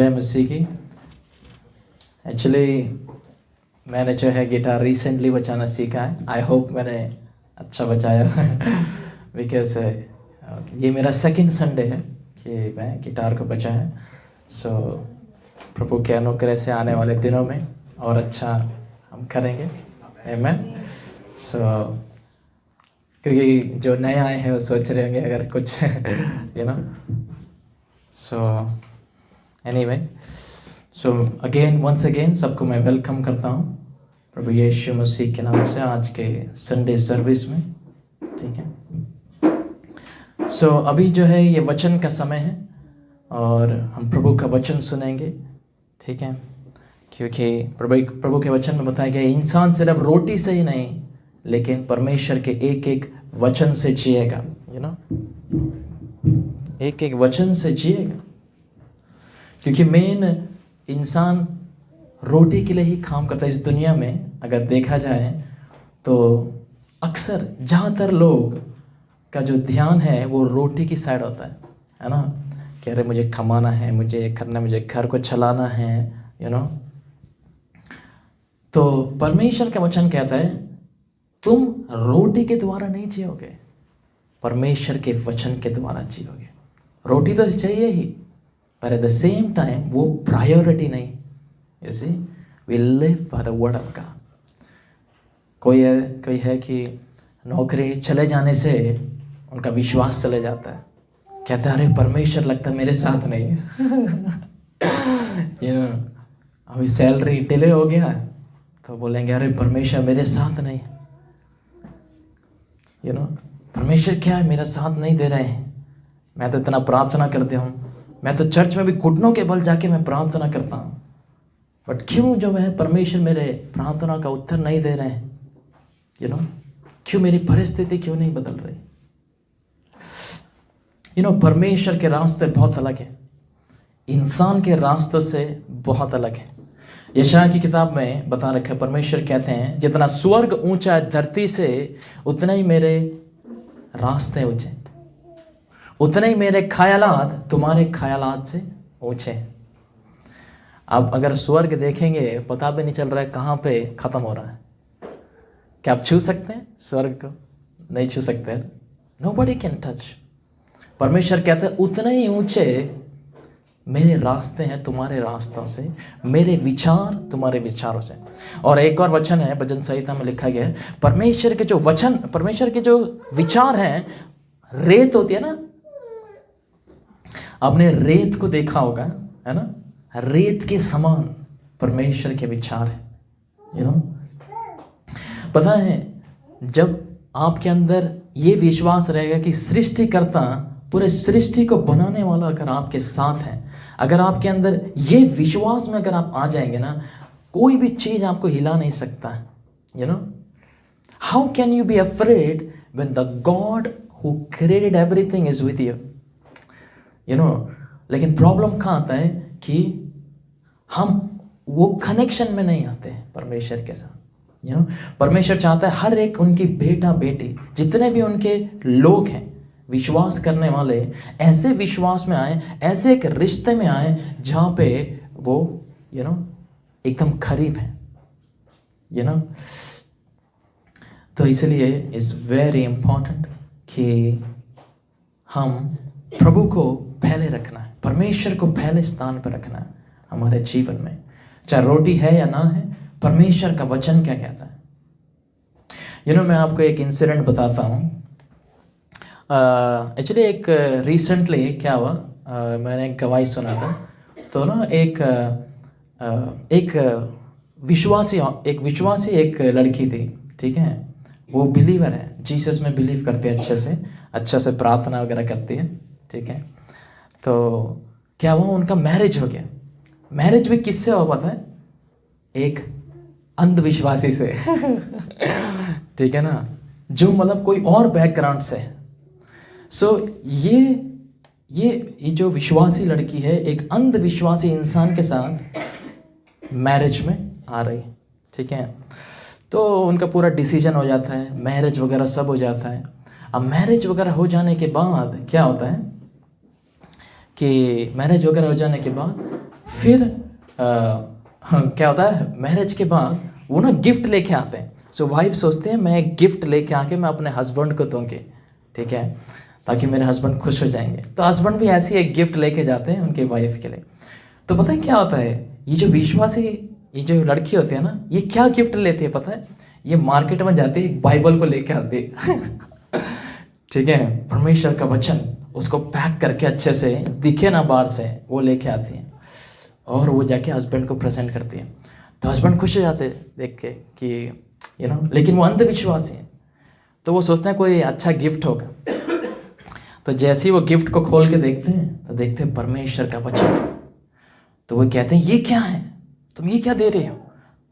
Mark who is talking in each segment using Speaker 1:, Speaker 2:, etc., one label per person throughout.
Speaker 1: जय मसीह की। एक्चुअली मैंने जो है गिटार रिसेंटली बजाना सीखा है। आई होप मैंने अच्छा बजाया बिकॉज ये मेरा सेकंड संडे है कि मैं गिटार को बजाया। सो प्रभु के अनुग्रह से आने वाले दिनों में और अच्छा हम करेंगे। आमेन। सो क्योंकि जो नए आए हैं वो सोच रहे होंगे अगर कुछ you know. So anyway, so again once again सबको मैं वेलकम करता हूँ प्रभु यीशु मसीह के नाम से आज के संडे सर्विस में। ठीक है। सो अभी जो है ये वचन का समय है और हम प्रभु का वचन सुनेंगे। ठीक है, क्योंकि प्रभु के वचन में बताया गया इंसान सिर्फ रोटी से ही नहीं लेकिन परमेश्वर के एक एक वचन से जिएगा। यू नो, एक एक वचन से जिएगा, क्योंकि मेन इंसान रोटी के लिए ही काम करता है इस दुनिया में। अगर देखा जाए तो अक्सर ज़्यादातर लोग का जो ध्यान है वो रोटी की साइड होता है ना, कि अरे मुझे कमाना है, मुझे ये करना है, मुझे घर को चलाना है। यू नो, तो परमेश्वर का वचन कहता है तुम रोटी के द्वारा नहीं जियोगे, परमेश्वर के वचन के द्वारा जियोगे। रोटी तो चाहिए ही, पर एट द सेम टाइम वो प्रायोरिटी नहीं। You see, we live by the word of God. कोई है कि नौकरी चले जाने से उनका विश्वास चले जाता है, कहता है अरे परमेश्वर लगता है मेरे साथ नहीं यू नो, अभी सैलरी डिले हो गया तो बोलेंगे अरे परमेश्वर मेरे साथ नहीं। यू नो, परमेश्वर क्या है, मेरा साथ नहीं दे रहे हैं। मैं तो इतना प्रार्थना करता हूँ, मैं तो चर्च में भी घुटनों के बल जाके मैं प्रार्थना करता हूँ, बट क्यों जो है परमेश्वर मेरे प्रार्थना का उत्तर नहीं दे रहे हैं। यू नो, क्यों मेरी परिस्थिति क्यों नहीं बदल रही। यू नो, परमेश्वर के रास्ते बहुत अलग हैं, इंसान के रास्तों से बहुत अलग है। यशायाह की किताब में बता रखा है, परमेश्वर कहते हैं जितना स्वर्ग ऊंचा है धरती से उतना ही मेरे रास्ते ऊंचे, उतने ही मेरे ख्यालात तुम्हारे ख्यालात से ऊंचे। अब अगर स्वर्ग देखेंगे पता भी नहीं चल रहा है कहाँ पे ख़त्म हो रहा है। क्या आप छू सकते हैं स्वर्ग को? नहीं छू सकते। Nobody can touch. परमेश्वर कहते हैं उतने ही ऊंचे मेरे रास्ते हैं तुम्हारे रास्तों से, मेरे विचार तुम्हारे विचारों से। और एक और वचन है भजन संहिता में लिखा गया है, परमेश्वर के जो वचन, परमेश्वर के जो विचार हैं, रेत होती है ना, आपने रेत को देखा होगा है ना, रेत के समान परमेश्वर के विचार है। यू नो, पता है जब आपके अंदर ये विश्वास रहेगा कि सृष्टिकर्ता, पूरे सृष्टि को बनाने वाला अगर आपके साथ है, अगर आपके अंदर ये विश्वास में अगर आप आ जाएंगे ना, कोई भी चीज आपको हिला नहीं सकता। You know, how can you be afraid when the God who created everything is with you. You know, लेकिन प्रॉब्लम कहाँ आता है कि हम वो कनेक्शन में नहीं आते हैं परमेश्वर के साथ। यू नो, परमेश्वर चाहता है हर एक उनकी बेटा बेटी जितने भी उनके लोग हैं विश्वास करने वाले ऐसे विश्वास में आए, ऐसे एक रिश्ते में आए जहाँ पे वो यू नो एकदम करीब है। यू नो, तो इसलिए इट्स वेरी इंपॉर्टेंट कि हम प्रभु को पहले रखना है, परमेश्वर को पहले स्थान पर रखना है हमारे जीवन में, चाहे रोटी है या ना है। परमेश्वर का वचन क्या कहता है। यू नो, मैं आपको एक इंसिडेंट बताता हूँ। एक्चुअली एक रिसेंटली क्या हुआ, मैंने एक गवाही सुना था। तो ना एक विश्वासी एक लड़की थी। ठीक है, वो बिलीवर है, जीसस में बिलीव करती है, अच्छे से प्रार्थना वगैरह करती है। ठीक है, तो क्या हुआ, उनका मैरिज हो गया। मैरिज भी किससे हुआ पता है? एक अंधविश्वासी से ठीक है ना, जो मतलब कोई और बैकग्राउंड से है। सो ये जो विश्वासी लड़की है एक अंधविश्वासी इंसान के साथ मैरिज में आ रही। ठीक है, तो उनका पूरा डिसीजन हो जाता है, मैरिज वगैरह सब हो जाता है। अब मैरिज वगैरह हो जाने के बाद क्या होता है कि मैरिज वगैरह हो जाने के बाद फिर क्या होता है, मैरिज के बाद वो ना गिफ्ट लेके आते हैं। सो वाइफ सोचते हैं मैं एक गिफ्ट लेके आके मैं अपने हस्बैंड को दूंगी, ठीक है, ताकि मेरे हस्बैंड खुश हो जाएंगे। तो हस्बैंड भी ऐसे ही एक गिफ्ट लेके जाते हैं उनके वाइफ के लिए। तो पता है क्या होता है, ये जो विश्वासी, ये जो लड़की होती है ना, ये क्या गिफ्ट लेती है पता है, ये मार्केट में जाती है, एक बाइबल को लेके आती है ठीक है, परमेश्वर का वचन, उसको पैक करके अच्छे से दिखे ना बाहर से, वो लेके आती है और वो जाके हस्बैंड को प्रेजेंट करती है। तो हस्बैंड खुश हो जाते हैं देख के कि लेकिन वो अंधविश्वासी है। तो वो सोचते हैं कोई अच्छा गिफ्ट होगा। तो जैसे ही वो गिफ्ट को खोल के देखते हैं तो देखते हैं परमेश्वर का वचन। तो वो कहते हैं ये क्या है, तुम ये क्या दे रहे हो,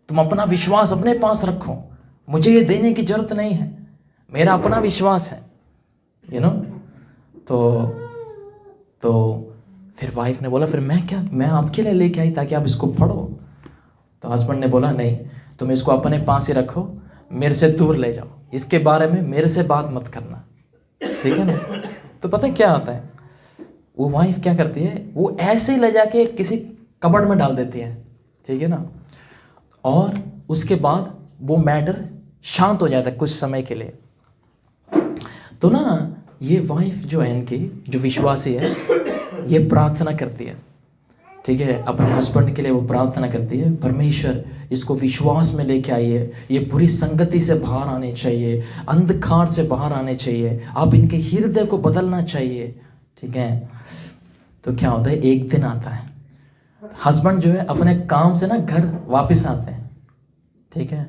Speaker 1: तुम अपना विश्वास अपने पास रखो, मुझे ये देने की जरूरत नहीं है, मेरा अपना विश्वास है। तो फिर वाइफ ने बोला फिर मैं आपके लिए लेके आई ताकि आप इसको पढ़ो। तो हस्बैंड ने बोला नहीं, तुम इसको अपने पास ही रखो, मेरे से दूर ले जाओ, इसके बारे में मेरे से बात मत करना, ठीक है ना। तो पता है क्या होता है, वो वाइफ क्या करती है, वो ऐसे ही ले जाके किसी कबर्ड में डाल देती है, ठीक है ना। और उसके बाद वो मैटर शांत हो जाता है कुछ समय के लिए। तो ना ये वाइफ जो है इनकी, जो विश्वासी है, ये प्रार्थना करती है, ठीक है, अपने हस्बैंड के लिए वो प्रार्थना करती है, परमेश्वर इसको विश्वास में लेके आइए, ये बुरी संगति से बाहर आने चाहिए, अंधकार से बाहर आने चाहिए, आप इनके हृदय को बदलना चाहिए, ठीक है। तो क्या होता है, एक दिन आता है, हस्बैंड जो है अपने काम से ना घर वापस आते हैं, ठीक है,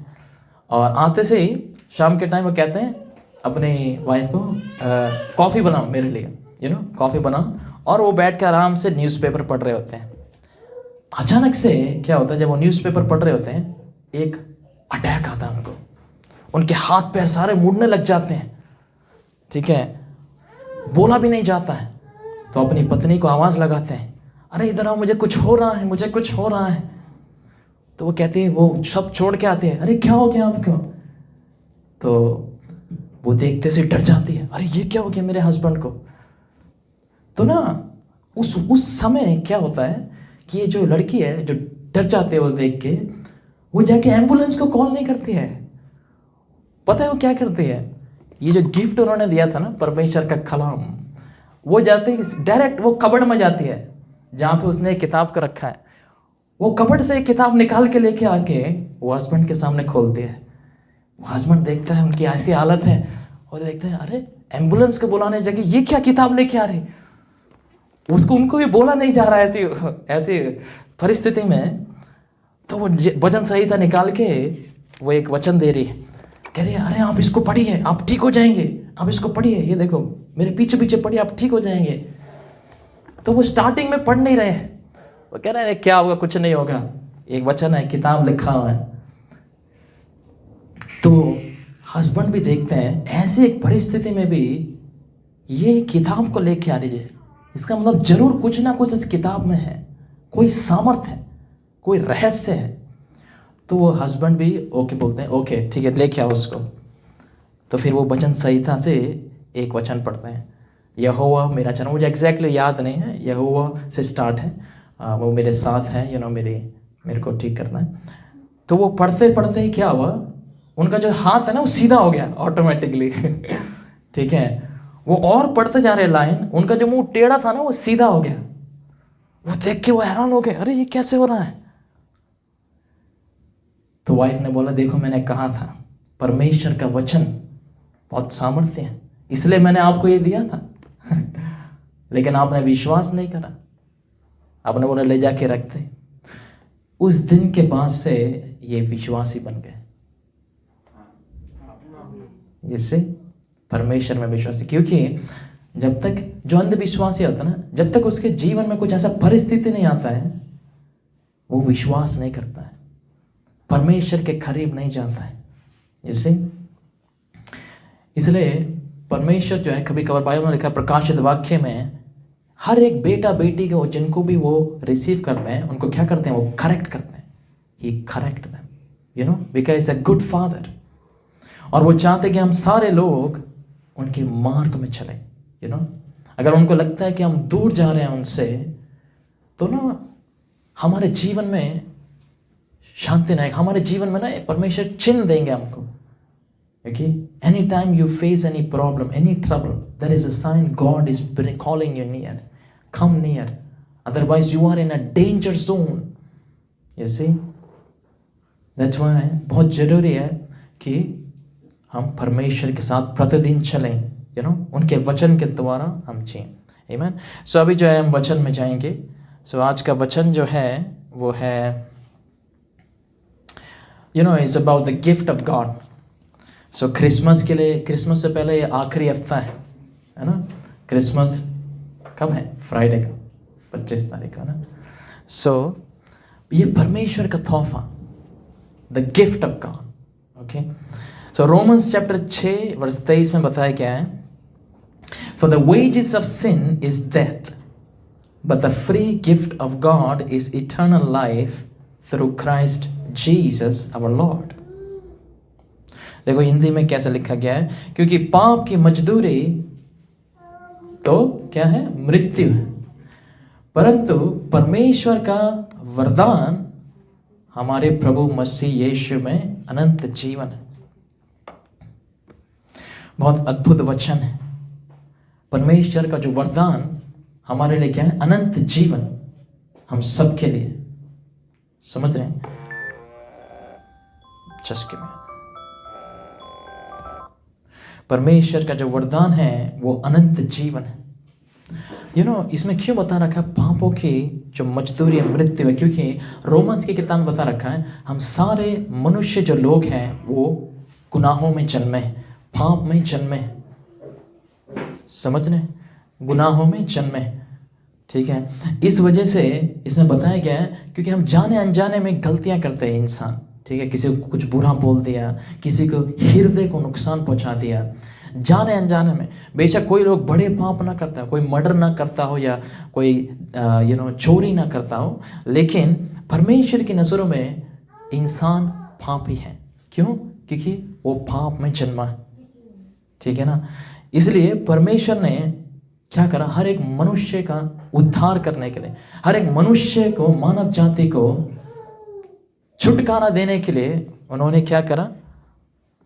Speaker 1: और आते से ही शाम के टाइम वो कहते हैं अपनी वाइफ को कॉफ़ी बनाओ मेरे लिए, कॉफ़ी बनाओ। और वो बैठ कर आराम से न्यूज़पेपर पढ़ रहे होते हैं। अचानक से क्या होता है, जब वो न्यूज़पेपर पढ़ रहे होते हैं, एक अटैक आता है उनको, उनके हाथ पैर सारे मुड़ने लग जाते हैं, ठीक है, बोला भी नहीं जाता है। तो अपनी पत्नी को आवाज़ लगाते हैं, अरे इधर आओ, मुझे कुछ हो रहा है, मुझे कुछ हो रहा है। तो वो कहते हैं, वो सब छोड़ के आते हैं, अरे क्या हो गया आपको। तो वो देखते से डर जाती है, अरे ये क्या हो गया मेरे हस्बैंड को। तो ना उस समय क्या होता है कि ये जो लड़की है, जो डर जाते हैं वो देख के, वो जाके एम्बुलेंस को कॉल नहीं करती है। पता है वो क्या करती है, ये जो गिफ्ट उन्होंने दिया था ना, परमेश्वर का कलाम, वो जाते डायरेक्ट वो कबर्ड में जाती है जहाँ पे उसने एक किताब को रखा है। वो कबर्ड से एक किताब निकाल के लेके आके वो हस्बैंड के सामने खोलती है। वो हस्बैंड देखता है उनकी ऐसी हालत है, और देखते हैं अरे एम्बुलेंस को बुलाने जगह ये क्या किताब लेके आ रही। उनको भी बोला नहीं जा रहा है ऐसी परिस्थिति में। तो वो वचन संहिता निकाल के वो एक वचन दे रही है, कह रही है अरे आप इसको पढ़िए, आप ठीक हो जाएंगे, आप इसको पढ़िए, ये देखो मेरे पीछे पीछे पढ़िए, आप ठीक हो जाएंगे। तो वो स्टार्टिंग में पढ़ नहीं रहे हैं, वो कह रहे हैं क्या होगा, कुछ नहीं होगा, एक वचन है, किताब लिखा हुआ है। तो हस्बैंड भी देखते हैं ऐसी एक परिस्थिति में भी ये किताब को लेके आ रही है, इसका मतलब जरूर कुछ ना कुछ इस किताब में है, कोई सामर्थ है, कोई रहस्य है। तो वो हस्बैंड भी ओके बोलते हैं, ओके ठीक है लेके आओ उसको। तो फिर वो वचन संहिता से एक वचन पढ़ते हैं, यहोवा मेरा चरण, मुझे एग्जैक्टली याद नहीं है, यहोवा से स्टार्ट है, वो मेरे साथ है, मेरे को ठीक करना है। तो वो पढ़ते पढ़ते ही क्या हुआ, उनका जो हाथ है ना वो सीधा हो गया ऑटोमेटिकली ठीक है। वो और पढ़ते जा रहे लाइन, उनका जो मुंह टेढ़ा था ना वो सीधा हो गया। वो देख के वो हैरान हो गए, अरे ये कैसे हो रहा है। तो वाइफ ने बोला देखो मैंने कहा था परमेश्वर का वचन बहुत सामर्थ्य है, इसलिए मैंने आपको ये दिया था लेकिन आपने विश्वास नहीं करा, आपने उन्हें ले जाके रखते। उस दिन के बाद से ये विश्वासी बन गए, जिससे परमेश्वर में विश्वासी। क्योंकि जब तक जो अंधविश्वासी होता है ना, जब तक उसके जीवन में कुछ ऐसा परिस्थिति नहीं आता है, वो विश्वास नहीं करता है, परमेश्वर के करीब नहीं जाता है। इसलिए परमेश्वर जो है, कभी कभार बाइबल में लिखा प्रकाशित वाक्य में, हर एक बेटा बेटी को जिनको भी वो रिसीव करते हैं उनको क्या करते हैं, वो करेक्ट करते हैं, he correct them, because a good father. और वो चाहते कि हम सारे लोग उनके मार्ग में चले, अगर उनको लगता है कि हम दूर जा रहे हैं उनसे, तो ना हमारे जीवन में शांति नहीं, हमारे जीवन में ना परमेश्वर चिन्ह देंगे हमको। Okay, any time you face any problem, any trouble, there is a sign God is calling you near, come near, otherwise you are in a danger zone. You see, that's why बहुत जरूरी है कि हम परमेश्वर के साथ प्रतिदिन चलें, उनके वचन के द्वारा हम जिएं। आमीन। सो अभी जो है हम वचन में जाएंगे। सो आज का वचन जो है वो है is about the gift of God. So Christmas के लिए, क्रिसमस से पहले ये आखिरी हफ्ता है ना। क्रिसमस कब है? फ्राइडे का, 25 तारीख का ना। सो ये परमेश्वर का तोहफा, the gift of God. Okay, so Romans chapter 6 verse 23 में बताया क्या है? For the wages of sin is death, but the free gift of God is eternal life through Christ Jesus our Lord। देखो हिंदी में कैसे लिखा गया है, क्योंकि पाप की मजदूरी तो क्या है? मृत्यु है, परंतु परमेश्वर का वरदान हमारे प्रभु मसीह यीशु में अनंत जीवन है। बहुत अद्भुत वचन है। परमेश्वर का जो वरदान हमारे लिए क्या है? अनंत जीवन, हम सबके लिए। समझ रहे हैं? चस्के में परमेश्वर का जो वरदान है वो अनंत जीवन है। इसमें क्यों बता रखा है पापों की जो मजदूरी मृत्यु है? क्योंकि रोमन्स की किताब में बता रखा है हम सारे मनुष्य जो लोग हैं वो गुनाहों में जन्मे, पाप में जन्मे। समझ रहे? गुनाहों में जन्मे, ठीक है। इस वजह से इसमें बताया गया है क्योंकि हम जाने अनजाने में गलतियां करते हैं इंसान, ठीक है। किसी को कुछ बुरा बोल दिया, किसी को हृदय को नुकसान पहुंचा दिया जाने अनजाने में। बेशक कोई लोग बड़े पाप ना करता हो, कोई मर्डर ना करता हो या कोई चोरी ना करता हो, लेकिन परमेश्वर की नज़रों में इंसान पापी है। क्यों? क्योंकि वो पाप में जन्मा है, ठीक है ना। इसलिए परमेश्वर ने क्या करा? हर एक मनुष्य का उद्धार करने के लिए, हर एक मनुष्य को, मानव जाति को छुटकारा देने के लिए उन्होंने क्या करा?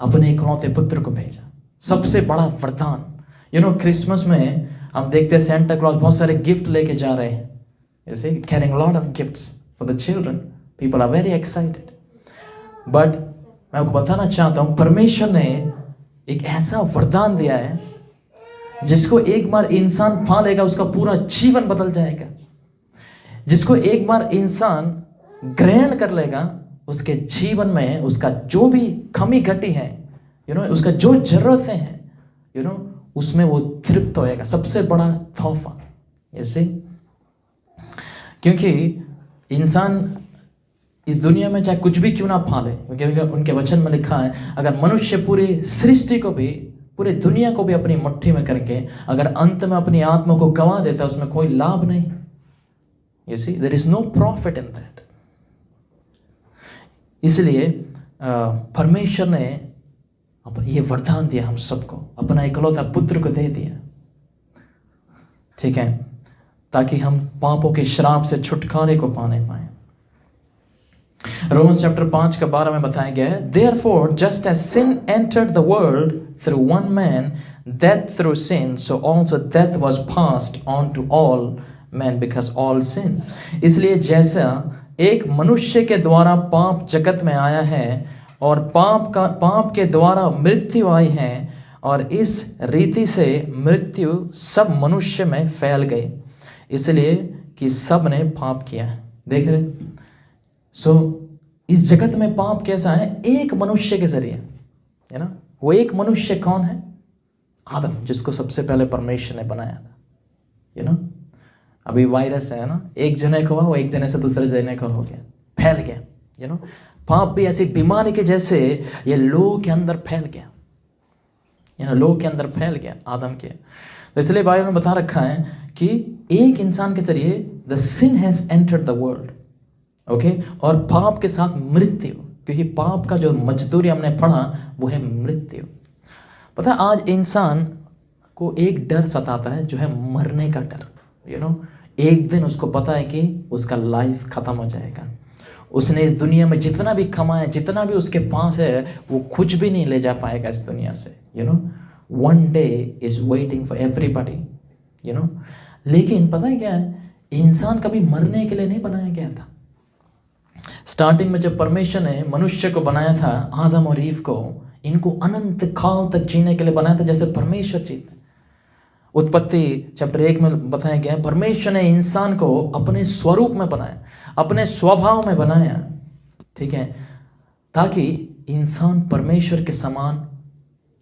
Speaker 1: अपने इकलौते पुत्र को भेजा। सबसे बड़ा वरदान। क्रिसमस में हम देखते हैं सेंटा क्लॉज बहुत सारे गिफ्ट लेके जा रहे हैं, जैसे carrying lot of gifts for the children. People are very excited. But मैं आपको बताना चाहता हूं परमेश्वर ने एक ऐसा वरदान दिया है जिसको एक बार इंसान पा लेगा उसका पूरा जीवन बदल जाएगा। जिसको एक बार इंसान ग्रहण कर लेगा उसके जीवन में उसका जो भी कमी घटी है, उसका जो जरूरतें हैं, उसमें वो तृप्त होएगा। सबसे बड़ा तोहफा ऐसे, क्योंकि इंसान इस दुनिया में चाहे कुछ भी क्यों ना पाले, क्योंकि उनके वचन में लिखा है अगर मनुष्य पूरी सृष्टि को भी, पूरी दुनिया को भी अपनी मुट्ठी में करके अगर अंत में अपनी आत्मा को गंवा देता है उसमें कोई लाभ नहीं। You see, there is no profit in that. इसलिए परमेश्वर ने ये वरदान दिया हम सबको, अपना इकलौता पुत्र को दे दिया, ठीक है, ताकि हम पापों के श्राप से छुटकारे को पाने पाए। रोमन्स चैप्टर 5 का 12 में बताया गया है, Therefore, just as sin entered the world through one man, death through sin, so also death was passed on to all men because all sin। इसलिए जैसा एक मनुष्य के द्वारा पाप जगत में आया है और पाप के द्वारा मृत्यु आई है, और इस रीति से मृत्यु सब मनुष्य में फैल गई, इसलिए कि सब ने पाप किया है। देख रहे? इस जगत में पाप कैसा है? एक मनुष्य के जरिए, है ना। वो एक मनुष्य कौन है? आदम, जिसको सबसे पहले परमेश्वर ने बनाया था। अभी वायरस है ना, एक जने को हुआ, वो एक जने से दूसरे जने को हो गया, फैल गया। पाप भी ऐसी बीमारी के जैसे ये लोगों के अंदर फैल गया, लोगों के अंदर फैल गया आदम के। तो इसलिए बाइबल में बता रखा है कि एक इंसान के जरिए the sin has entered the world, okay, और पाप के साथ मृत्यु, क्योंकि पाप का जो मजदूरी हमने पढ़ा वो है मृत्यु। पता है आज इंसान को एक डर सताता है जो है मरने का डर। एक दिन उसको पता है कि उसका लाइफ खत्म हो जाएगा। उसने इस दुनिया में जितना भी कमाया, जितना भी उसके पास है, वो कुछ भी नहीं ले जा पाएगा इस दुनिया से। One day is waiting for everybody. लेकिन पता है क्या है, इंसान कभी मरने के लिए नहीं बनाया गया था। स्टार्टिंग में जब परमेश्वर ने मनुष्य को बनाया था, आदम और ईव को, इनको अनंत काल तक जीने के लिए बनाया था, जैसे परमेश्वर जीते। उत्पत्ति चैप्टर 1 में बताया गया है, परमेश्वर ने इंसान को अपने स्वरूप में बनाया, अपने स्वभाव में बनाया, ठीक है, ताकि इंसान परमेश्वर के समान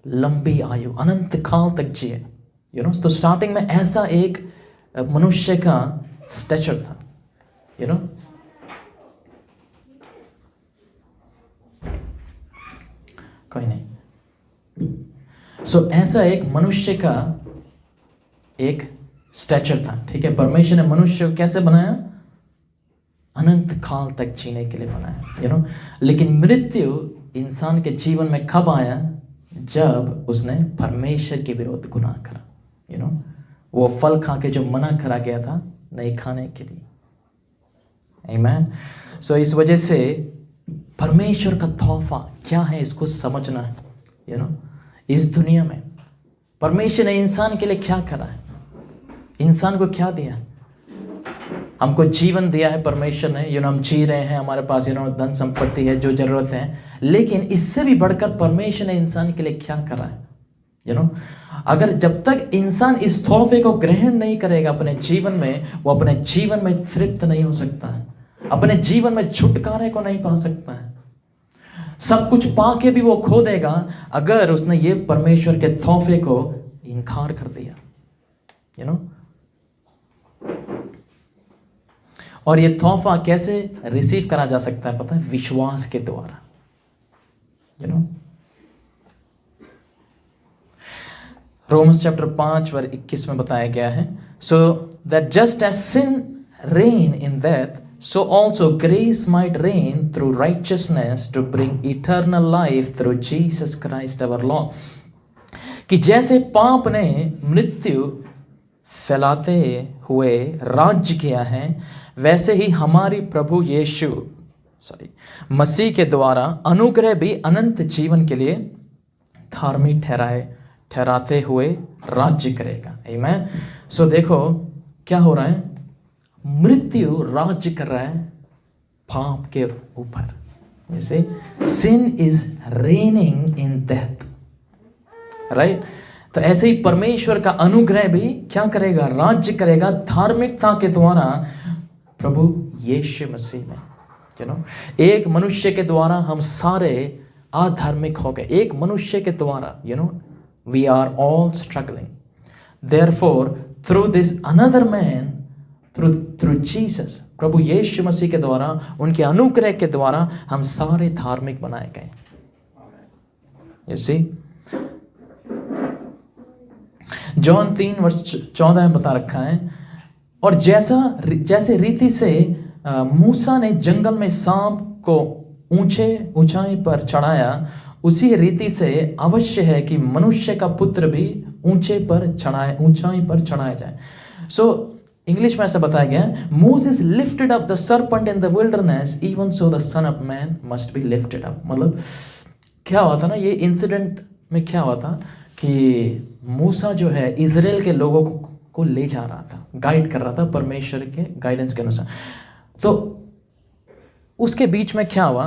Speaker 1: लंबी आयु, अनंत काल तक जिए। तो स्टार्टिंग में ऐसा एक मनुष्य का स्टेचर था। कोई नहीं। ऐसा एक मनुष्य का एक स्टेचर था, ठीक है। परमेश्वर ने मनुष्य को कैसे बनाया? अनंत काल तक जीने के लिए बनाया। लेकिन मृत्यु इंसान के जीवन में कब आया? जब उसने परमेश्वर के विरुद्ध गुनाह करा। वो फल खा के जो मना करा गया था नहीं खाने के लिए। आमीन। इस वजह से परमेश्वर का तोहफा क्या है, इसको समझना है। इस दुनिया में परमेश्वर ने इंसान के लिए क्या करा है, इंसान को क्या दिया? हमको जीवन दिया है परमेश्वर ने। हम जी रहे हैं, हमारे पास धन संपत्ति है, जो जरूरत है। लेकिन इससे भी बढ़कर परमेश्वर ने इंसान के लिए क्या करा है? अगर जब तक इंसान इस तोहफे को ग्रहण नहीं करेगा अपने जीवन में, वो अपने जीवन में तृप्त नहीं हो सकता है, अपने जीवन में छुटकारे को नहीं पा सकता है। सब कुछ पाके भी वो खो देगा अगर उसने ये परमेश्वर के तोहफे को इनकार कर दिया। और ये तोहफा कैसे रिसीव करा जा सकता है पता है? विश्वास के द्वारा। रोमन्स चैप्टर 5 वर्स 21 में बताया गया है, so that just as sin reign in death, so also grace might reign through righteousness to bring eternal life through Jesus Christ our Lord। कि जैसे पाप ने मृत्यु फैलाते हुए राज्य किया है, वैसे ही हमारी प्रभु यीशु मसीह के द्वारा अनुग्रह भी अनंत जीवन के लिए धार्मिक ठहराते हुए राज्य करेगा। आमीन। देखो क्या हो रहा है, मृत्यु राज्य कर रहा है पाप के ऊपर। जैसे sin is reigning in death, right. तो ऐसे ही परमेश्वर का अनुग्रह भी क्या करेगा? राज्य करेगा धार्मिकता के द्वारा प्रभु यीशु मसीह में। एक मनुष्य के द्वारा हम सारे अधार्मिक हो गए, एक मनुष्य के द्वारा। we are all struggling, therefore through this another man, through Jesus, प्रभु यीशु मसीह के द्वारा, उनके अनुग्रह के द्वारा हम सारे धार्मिक बनाए गए। You see? जॉन 3 वर्ष 14 में बता रखा है, और जैसे रीति से मूसा ने जंगल में सांप को ऊंचाई पर चढ़ाया, उसी रीति से अवश्य है कि मनुष्य का पुत्र भी ऊंचाई पर चढ़ाया जाए। इंग्लिश में ऐसा बताया गया, Moses lifted up the serpent in the wilderness, even so the son of man must be lifted up. मतलब क्या हुआ था ना, ये इंसिडेंट में क्या हुआ था कि मूसा जो है इजराइल के लोगों को ले जा रहा था, गाइड कर रहा था परमेश्वर के गाइडेंस के अनुसार। तो उसके बीच में क्या हुआ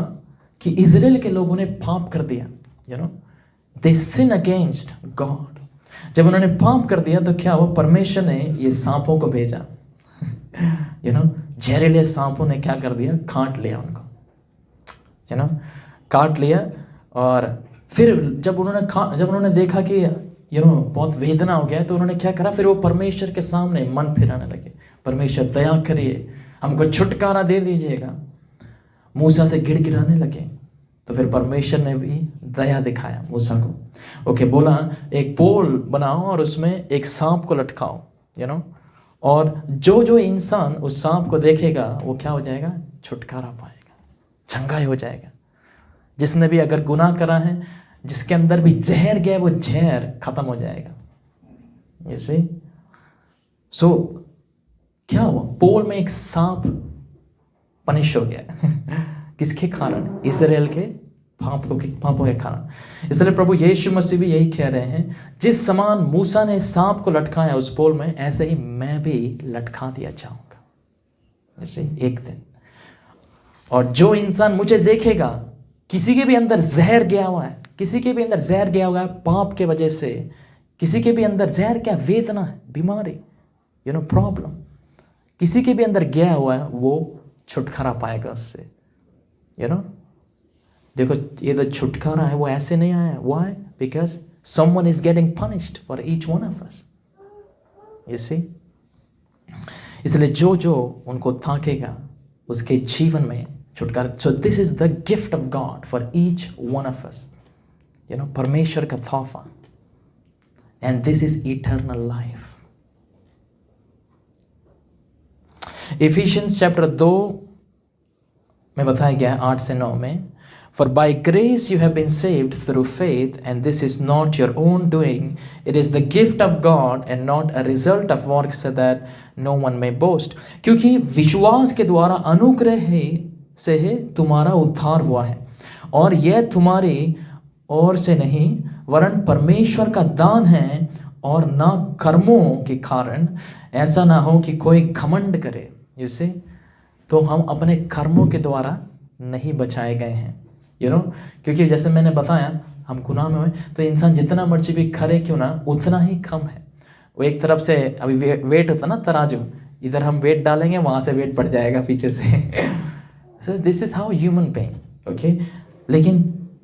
Speaker 1: कि इजराइल के लोगों ने पाप कर दिया। दे सिन अगेंस्ट गॉड। जब उन्होंने पाप कर दिया तो क्या हुआ, परमेश्वर ने ये सांपों को भेजा। जहरीले सांपों ने क्या कर दिया, काट लिया उनको, काट लिया। और फिर जब उन्होंने देखा कि बहुत वेदना हो गया, तो उन्होंने क्या करा, फिर वो परमेश्वर के सामने मन फिराने लगे, परमेश्वर दया करिए, हमको छुटकारा दे दीजिएगा। मूसा से गिड़गिड़ाने लगे। तो फिर परमेश्वर ने भी दया दिखाया मूसा को। ओके, बोला एक पोल बनाओ और उसमें एक सांप को लटकाओ, और जो इंसान उस सांप को देखेगा वो क्या हो जाएगा, छुटकारा पाएगा, चंगाई हो जाएगा। जिसने भी अगर गुनाह करा है, जिसके अंदर भी जहर गया, वो जहर खत्म हो जाएगा। ये सो क्या हुआ? पोल में एक सांप पनिश हो गया किसके कारण? इजराइल के पापों के कारण। इसलिए प्रभु यीशु मसीह भी यही कह रहे हैं, जिस समान मूसा ने सांप को लटकाया उस पोल में, ऐसे ही मैं भी लटका दिया जाऊंगा ऐसे एक दिन। और जो इंसान मुझे देखेगा, किसी के भी अंदर जहर गया हुआ है, किसी के भी अंदर जहर गया हुआ है पाप के वजह से, किसी के भी अंदर जहर क्या, वेदना है, बीमारी, प्रॉब्लम, किसी के भी अंदर गया हुआ है, वो छुटकारा पाएगा उससे। देखो, ये जो छुटकारा है वो ऐसे नहीं आया। Why? Because someone is getting punished for each one of us, you see. इसलिए जो जो उनको ताकेगा उसके जीवन में छुटकारा। So this is the gift of God for each one of us, परमेश्वर का तोहफा, and this is eternal life. Ephesians chapter 2 में बताया गया 8 से 9 में, For by grace you have been saved through faith, and this is not your own doing. It is the gift of God and not a result of works, so that no one may boast. क्योंकि विश्वास के द्वारा अनुग्रह से तुम्हारा उद्धार हुआ है, और यह तुम्हारी ओर से नहीं वरन परमेश्वर का दान है, और ना कर्मों के कारण, ऐसा ना हो कि कोई घमंड करे। जैसे तो हम अपने कर्मों के द्वारा नहीं बचाए गए हैं, क्योंकि जैसे मैंने बताया, हम गुनाह में हुए तो इंसान जितना मर्जी भी करे क्यों ना, उतना ही कम है। वो एक तरफ से अभी वेट होता ना तराजू, इधर हम वेट डालेंगे, वहाँ से वेट बढ़ जाएगा पीछे से। सो this is how human being, okay. लेकिन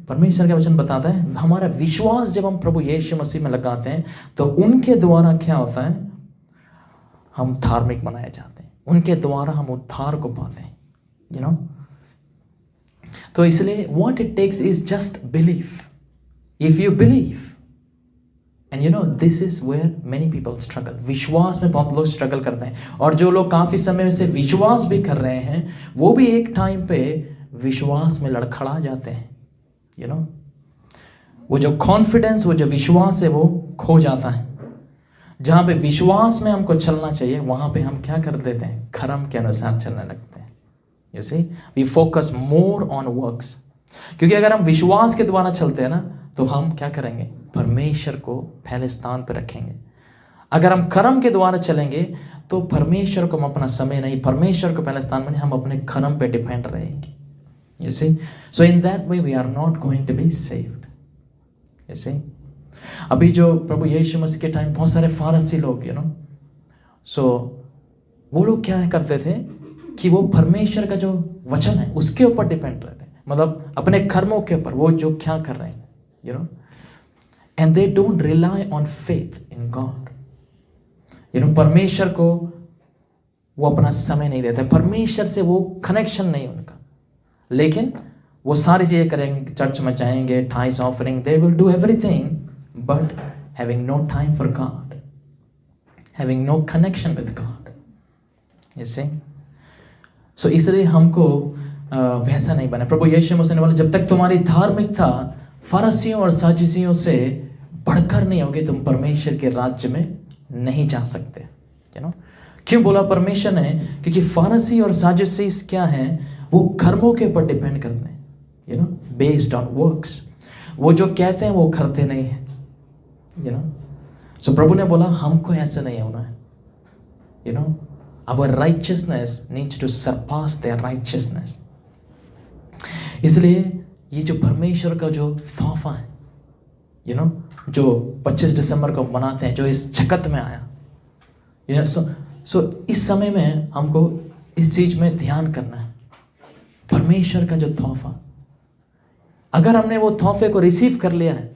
Speaker 1: परमेश्वर का वचन बताता है, हमारा विश्वास जब हम प्रभु यीशु मसीह में लगाते हैं तो उनके द्वारा क्या होता है, हम धार्मिक बनाए जाते हैं, उनके द्वारा हम उद्धार को पाते हैं, तो इसलिए what it takes is just belief. If you believe, and this is where many people struggle. विश्वास में बहुत लोग स्ट्रगल करते हैं, और जो लोग काफी समय से विश्वास भी कर रहे हैं, वो भी एक टाइम पे विश्वास में लड़खड़ा जाते हैं। वो जो कॉन्फिडेंस, वो जो विश्वास है, वो खो जाता है। जहाँ पे विश्वास में हमको चलना चाहिए, वहाँ पे हम क्या कर देते हैं, कर्म के अनुसार चलने लगते हैं। You see, we focus more on works. क्योंकि अगर हम विश्वास के द्वारा चलते हैं ना, तो हम क्या करेंगे, परमेश्वर को पहले स्थान पर रखेंगे। अगर हम कर्म के द्वारा चलेंगे तो परमेश्वर को हम अपना समय नहीं, परमेश्वर को पहले स्थान में नहीं, हम अपने कर्म पे डिपेंड रहेंगे। You see, so in that way we are not going to be saved. You see, अभी जो प्रभु यीशु मसीह के टाइम बहुत सारे फारसी लोग, so वो लोग क्या करते थे कि वो परमेश्वर का जो वचन है उसके ऊपर डिपेंड रहते हैं, मतलब अपने कर्मों के ऊपर, वो जो क्या कर रहे हैं, and they don't rely on faith in God. परमेश्वर को वो अपना समय नहीं देते, परमेश्वर से वो कनेक्शन नहीं उनका। लेकिन वो सारी चीजें करेंगे, चर्च में जाएंगे, tithes offering, they will do everything, but having no time for God, having no connection with God. You see, so इसलिए हमको वैसा नहीं बना। प्रभु यीशु मसीह ने बोला, जब तक तुम्हारी धार्मिकता फरीसियों और साजिशियों से बढ़कर नहीं होगी, तुम परमेश्वर के राज्य में नहीं जा सकते। क्यों बोला परमेश्वर ने? क्योंकि फरीसी और साजिशी क्या हैं, वो कर्मों के ऊपर डिपेंड करते हैं, बेस्ड ऑन वर्क्स। वो जो कहते हैं वो करते नहीं है। सो प्रभु ने बोला, हमको ऐसा नहीं होना है। Our righteousness needs to surpass their righteousness. इसलिए ये जो परमेश्वर का जो तोहफा है, जो 25 दिसंबर को मनाते हैं, जो इस जगत में आया, सो इस समय में हमको इस चीज में ध्यान करना है। परमेश्वर का जो तोहफा, अगर हमने वो तोहफे को रिसीव कर लिया है,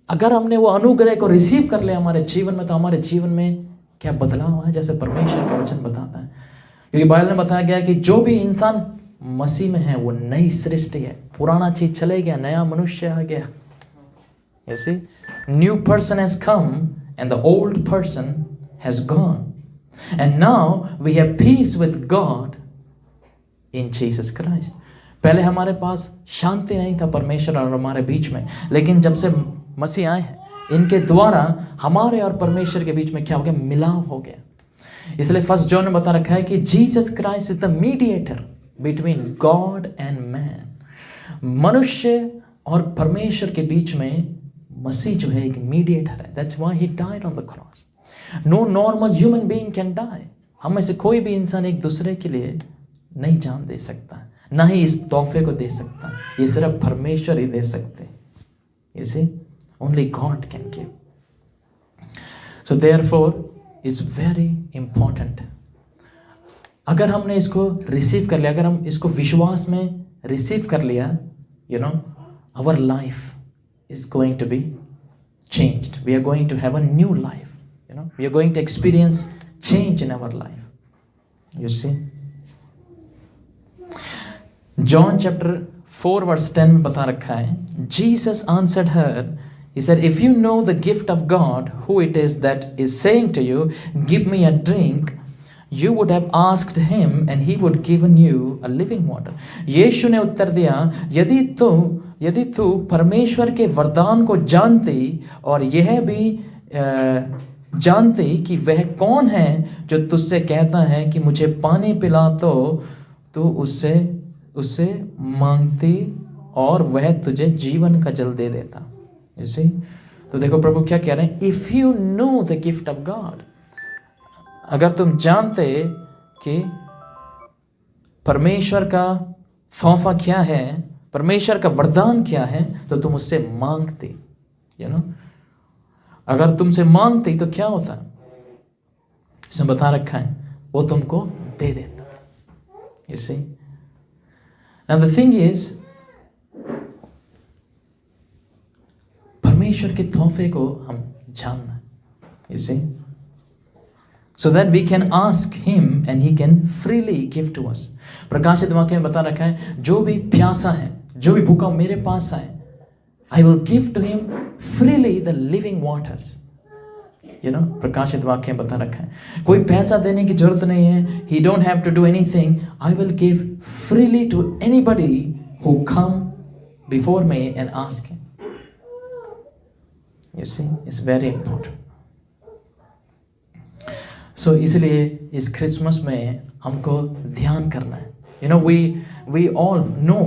Speaker 1: अगर हमने वो अनुग्रह को रिसीव कर लिया हमारे जीवन में, तो हमारे जीवन में क्या बदलाव है, जैसे परमेश्वर का वचन बताता है। क्योंकि बाइबल में बताया गया कि जो भी इंसान मसीह में है वो नई सृष्टि है, पुराना चीज चले गया, नया मनुष्य आ गया। ऐसे new person has come and the old person has gone, and now we have peace with God in Jesus Christ. पहले हमारे पास शांति नहीं था परमेश्वर और हमारे बीच में, लेकिन जब से मसीह आए हैं, इनके द्वारा हमारे और परमेश्वर के बीच में क्या हो गया, मिलाव हो गया। इसलिए फर्स्ट जॉन में बता रखा है कि Jesus Christ is the mediator between God and man. मनुष्य और परमेश्वर के बीच में मसीह जो है एक मीडिएटर है। That's why he died on the cross. No normal human being can die. हम में से कोई भी इंसान एक दूसरे के लिए नहीं जान दे सकता, ना ही इस तोहफे को दे सकता। ये सिर्फ परमेश्वर ही दे सकते। You see, only God can give. So therefore, is very important. अगर हमने इसको रिसीव कर लिया, अगर हम इसको विश्वास में रिसीव कर लिया, you know, our life is going to be changed. We are going to have a new life. You know, we are going to experience change in our life. You see, John chapter 4 verse 10 में बता रखा है, Jesus answered her, he said, if you know the gift of God, who it is that is saying to you, give me a drink, you would have asked him and he would given you a living water. यीशु ने उत्तर दिया, यदि तू परमेश्वर के वरदान को जानती और यह भी जानती कि वह कौन है जो तुझसे कहता है कि मुझे पानी पिला, तो उससे मांगती और वह तुझे जीवन का जल दे देता। You see? तो देखो प्रभु क्या कह रहे हैं, if you know the gift of God, अगर तुम जानते कि परमेश्वर का तोहफा क्या है, परमेश्वर का वरदान क्या है, तो तुम उससे मांगते। यू नो, अगर तुमसे मांगते तो क्या होता, इसमें बता रखा है, वो तुमको दे देता। You see? Now the thing is, परमेश्वर के तोहफे को हम जानना, you see, so that we can ask him and he can freely give to us. प्रकाशित वाक्य में बता रखा है, जो भी प्यासा है, जो भी भूखा मेरे पास आए, I will give to him freely the living waters. You know, प्रकाशित वाक्य में बता रखा है, कोई पैसा देने की जरूरत नहीं है, he don't have to do anything. I will give freely to anybody who come before me and ask him. You see, it's very important. So इसलिए इस क्रिसमस में हमको ध्यान करना है। You know, we all know,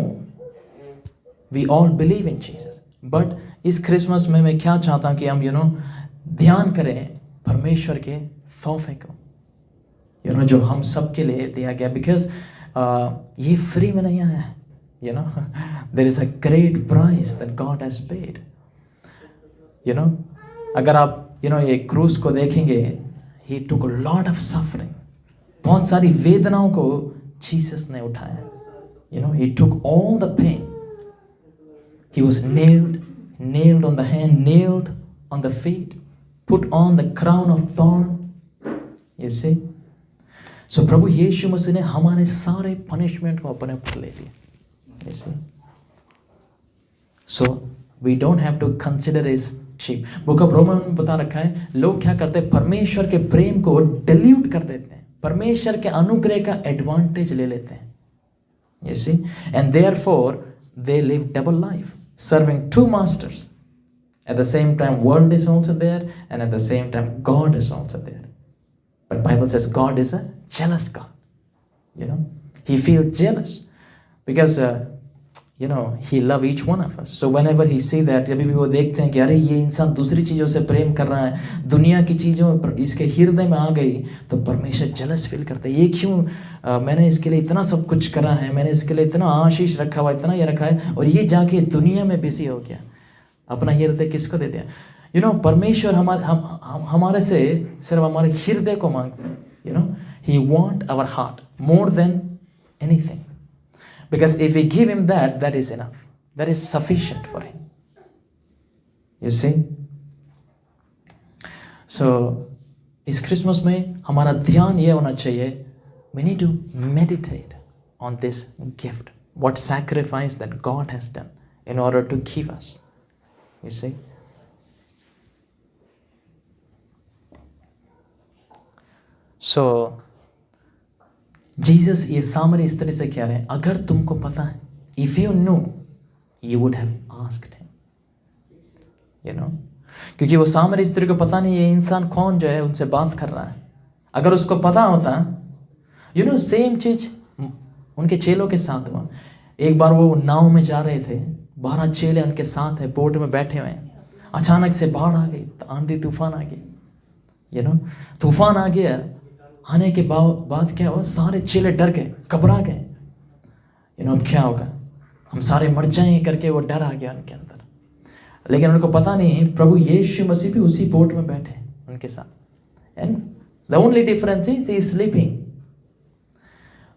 Speaker 1: we all believe in Jesus. But इस Christmas में मैं क्या चाहता हूँ कि हम ध्यान करें परमेश्वर के तोहफे को, जो हम सब के लिए दिया गया। बिकॉज ये फ्री में नहीं आया है। There is a great price that God has paid. अगर आप ये क्रूस को देखेंगे, he took a lot of suffering, बहुत सारी वेदनाओं को जीसस ने उठाया। He took all the pain. He was nailed on the hand, nailed on the feet, put on the crown of thorn. You see? So प्रभु यीशु मसीह ने हमारे सारे punishment को अपने ऊपर ले लिया। You see? So we don't have to consider it cheap. Book of Roman में बता रखा है, लोग क्या करते हैं, परमेश्वर के प्रेम को डिल्यूट कर देते हैं, परमेश्वर के अनुग्रह का एडवांटेज ले लेते हैं। You see? And therefore they live double life, serving two masters. At the same time, world is also there, and at the same time, God is also there. But Bible says God is a jealous God. He feels jealous because He loves each one of us. So whenever He see that, कभी भी वो देखते हैं कि अरे ये इंसान दूसरी चीज़ों से प्रेम कर रहा है, दुनिया की चीज़ों इसके हृदय में आ गई, तो परमेश्वर जेलस फील करता है। ये क्यों, मैंने इसके लिए इतना सब कुछ करा है, मैंने इसके लिए इतना आशीष रखा हुआ, इतना ये रखा है, और ये जाके दुनिया में बिजी हो गया, अपना हृदय किसको दे दिया। परमेश्वर हमारे से सिर्फ हमारे हृदय को मांगते हैं। He want our heart more than anything. Because if we give him that, that is enough. That is sufficient for him. You see? So, इस क्रिसमस में हमारा ध्यान ये होना चाहिए, we need to meditate on this gift. What sacrifice that God has done in order to give us. You see? So, Jesus ये सामरी इस तरह से कह रहे हैं, अगर तुमको पता है, if you know, you would have asked him. क्योंकि वो सामरी स्त्री को पता नहीं ये इंसान कौन जो है उनसे बात कर रहा है। अगर उसको पता होता, सेम चीज उनके चेलों के साथ हुआ। एक बार वो नाव में जा रहे थे, 12 चेले उनके साथ है, बोट में बैठे हुए हैं। अचानक से बाढ़ आ गई, आंधी तूफान आ गई, तूफान आ गया। आने के बाद क्या हुआ, सारे चेले डर गए, घबरा गए। अब क्या होगा, हम सारे मर जाएंगे करके वो डर आ गया उनके अंदर। लेकिन उनको पता नहीं, प्रभु यीशु मसीह भी उसी बोट में बैठे उनके साथ, and the only difference is he sleeping.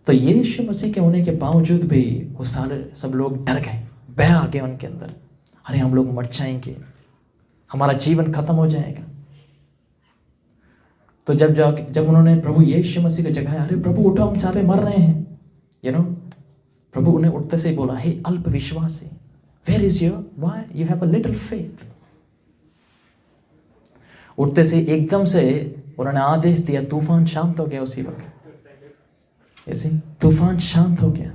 Speaker 1: तो यीशु मसीह के होने के बावजूद भी वो सब लोग डर गए, भय आ गया उनके अंदर। अरे हम लोग मर जाएंगे, हमारा जीवन खत्म हो जाएगा। तो जब उन्होंने प्रभु यीशु मसीह को जगाया, अरे प्रभु उठो, हम सारे मर रहे हैं, प्रभु उन्हें उठते से ही बोला, हे अल्प विश्वासी, where is your, why you have a little faith. उठते से एकदम से उन्होंने आदेश दिया, तूफान शांत हो गया उसी वक्त। ऐसे तूफान शांत हो गया,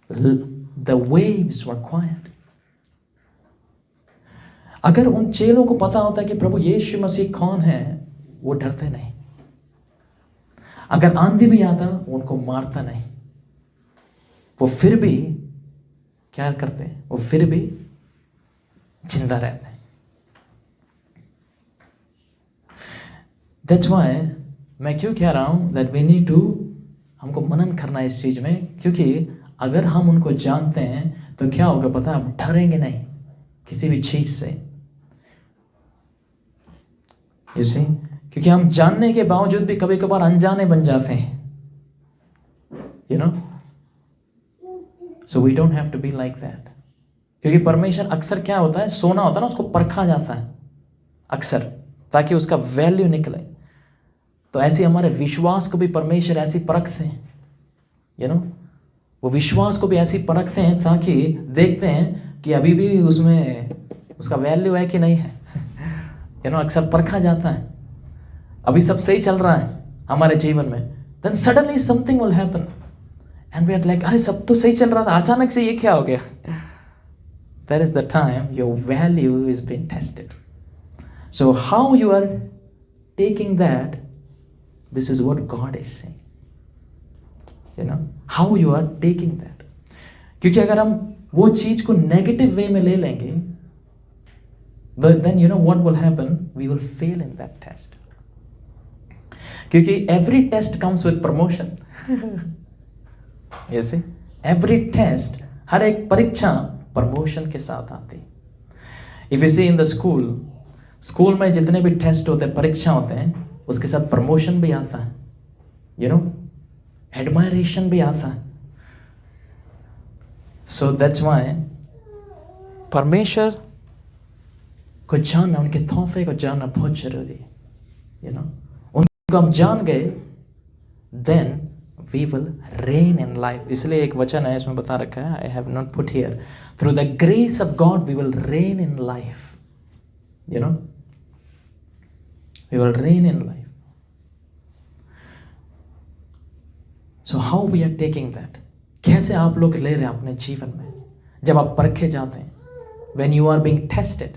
Speaker 1: द वेव्स वर क्वाइट। अगर उन चेलों को पता होता कि प्रभु यीशु मसीह कौन है, वो डरते नहीं। अगर आंधी भी आता, उनको मारता नहीं। वो फिर भी क्या करते हैं, वो फिर भी जिंदा रहते हैं। दैट्स व्हाई मैं क्यों कह रहा हूं दैट वी नीड टू, हमको मनन करना है इस चीज में, क्योंकि अगर हम उनको जानते हैं तो क्या होगा पता है, हम डरेंगे नहीं किसी भी चीज से। यू सी, क्योंकि हम जानने के बावजूद भी कभी कभार अनजाने बन जाते हैं, so we don't have to be like that. क्योंकि परमेश्वर अक्सर क्या होता है, सोना होता है ना, उसको परखा जाता है अक्सर, ताकि उसका वैल्यू निकले। तो ऐसे हमारे विश्वास को भी परमेश्वर ऐसी परखते हैं, वो विश्वास को भी ऐसी परखते हैं, ताकि देखते हैं कि अभी भी उसमें उसका वैल्यू है कि नहीं है। अक्सर परखा जाता है, अभी सब सही चल रहा है हमारे जीवन में, then suddenly something will happen and we are like, अरे सब तो सही चल रहा था, अचानक से ये क्या हो गया। That is the time your value is being tested. So how you are taking that, this is what God is saying, how you are taking that. क्योंकि अगर हम वो चीज को नेगेटिव वे में ले लेंगे, then what will happen, we will fail in that test. क्योंकि every test comes with promotion. You see, every test, हर एक परीक्षा प्रमोशन के साथ आती। If you see in the school में जितने भी टेस्ट होते हैं, परीक्षा होते हैं, उसके साथ प्रमोशन भी आता है, एडमायरेशन भी आता है। So that's why परमेश्वर को जानना, उनके तोहफे को जानना बहुत जरूरी है। उनको हम जान गए, then we will reign in life. इसलिए एक वचन है, इसमें बता रखा है, I have not put here, through the grace of God we will reign in life, we will reign in life. So how we are taking that, कैसे आप लोग ले रहे हैं अपने जीवन में, जब आप परखे जाते हैं, when you are being tested,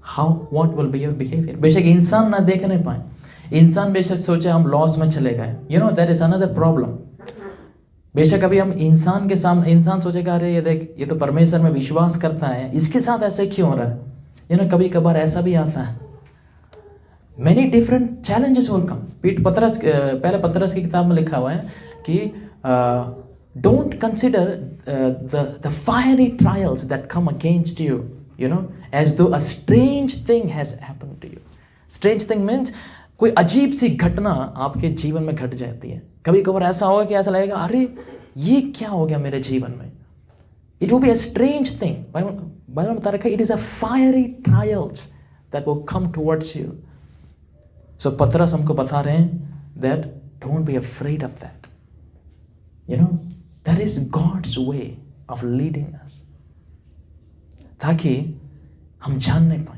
Speaker 1: how what will be your behaviour. बेशक इंसान ना देख नहीं पाए, इंसान बेशक सोचे हम लॉस में चले गए, दैट इज अनदर प्रॉब्लम। बेशक अभी हम इंसान के सामने, इंसान सोचेगा अरे ये देख, ये तो परमेश्वर में विश्वास करता है, इसके साथ ऐसे क्यों हो रहा है। कभी कभार ऐसा भी आता है, many different challenges will come. पहले पतरस की किताब में लिखा हुआ है कि don't consider the fiery trials that come against you, as though a strange thing has happened to you. Strange thing means कोई अजीब सी घटना आपके जीवन में घट जाती है। कभी कभार ऐसा होगा कि ऐसा लगेगा, अरे ये क्या हो गया मेरे जीवन में। It will be a strange thing. Bible बता रखा है, it is a fiery trials that will come towards you. So पतरस हमको बता रहे हैं that don't be afraid of that. That is God's way of leading us. ताकि हम जान नहीं पाए।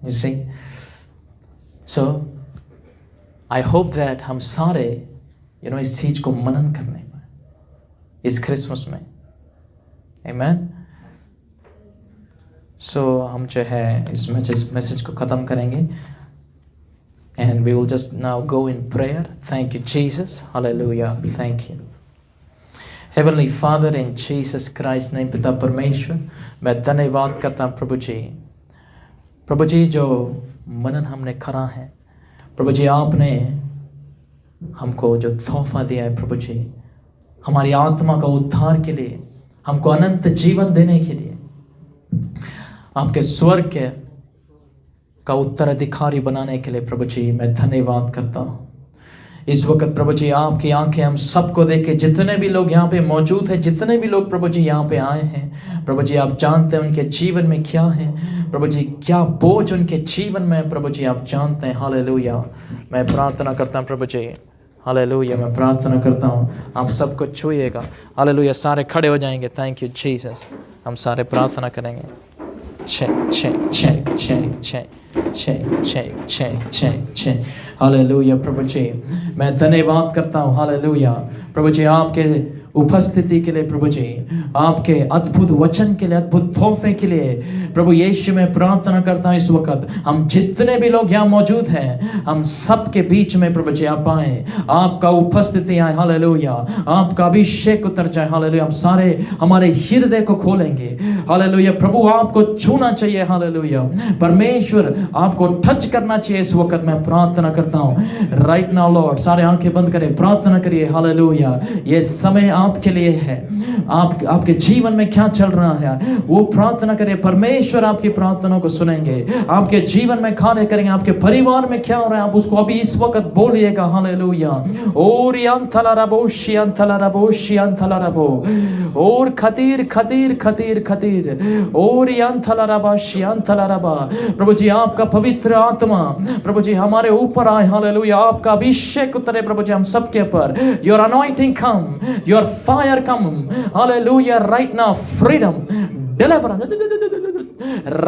Speaker 1: You see, so I hope that हम सारे इस चीज को मनन करने पाए इस क्रिसमस में। Amen. सो हम जो है इस मैसेज को ख़त्म करेंगे and we will just now go in prayer. Thank you Jesus, hallelujah, thank you Heavenly Father, in Jesus Christ name, पिता परमेश्वर मैं धन्यवाद करता हूँ प्रभु जी जो मनन हमने करा है प्रभु जी, आपने हमको जो तोहफा दिया है प्रभु जी, हमारी आत्मा का उद्धार के लिए, हमको अनंत जीवन देने के लिए, आपके स्वर्ग का उत्तराधिकारी बनाने के लिए प्रभु जी मैं धन्यवाद करता हूँ। इस वक्त प्रभु जी आपकी आंखें हम सबको देखे, जितने भी लोग यहाँ पे मौजूद हैं, जितने भी लोग प्रभु जी यहाँ पे आए हैं प्रभु जी, आप जानते हैं उनके जीवन में क्या है प्रभु जी, क्या बोझ उनके जीवन में प्रभु जी आप जानते हैं। हालेलुया, मैं प्रार्थना करता हूँ प्रभु जी, हालेलुया, मैं प्रार्थना करता हूँ आप सबको छूइएगा। हालेलुया, सारे खड़े हो जाएंगे। Thank you Jesus. हम सारे प्रार्थना करेंगे। check check check check check check check check check check hallelujah प्रभु जी मैं धन्यवाद करता हूँ। हालेलुया प्रभु जी आपके उपस्थिति के लिए प्रभु जी, आपके अद्भुत वचन के लिए, अद्भुत तोहफे के लिए प्रभु यीशु में प्रार्थना करता हूँ। इस वक्त हम जितने भी लोग यहाँ मौजूद हैं, हम सब के बीच में प्रभु जी आप आए, आपका उपस्थिति आए। हालेलुया, आपका अभिषेक उतर जाए। हालेलुया, हम सारे हमारे हृदय को खोलेंगे। हालेलुया प्रभु आपको छूना चाहिए। हालेलुया परमेश्वर आपको टच करना चाहिए। इस वक्त मैं प्रार्थना करता हूँ राइट नाउ लॉर्ड, सारे आंखें बंद करें, प्रार्थना करिए। हालेलुया, ये समय आपके लिए है। आपके जीवन में क्या चल रहा है वो प्रार्थना करें। परमेश्वर आपकी प्रार्थनाओं को सुनेंगे, आपके जीवन में कार्य करेंगे। आपके परिवार में क्या हो रहा है आप उसको अभी इस वक्त बोलिएगा। हालेलुया, और यंथलरबो शियंथलरबो शियंथलरबो, और खतीर खतीर खतीर खतीर, और यंथलरबा शियंथलरबा। प्रभु जी आपका पवित्र आत्मा प्रभु जी हमारे ऊपर आए। हालेलुया, आपका अभिषेक उतरे प्रभु जी हम सबके ऊपर। Your anointing come, your fire come, hallelujah, right now, freedom, deliverance,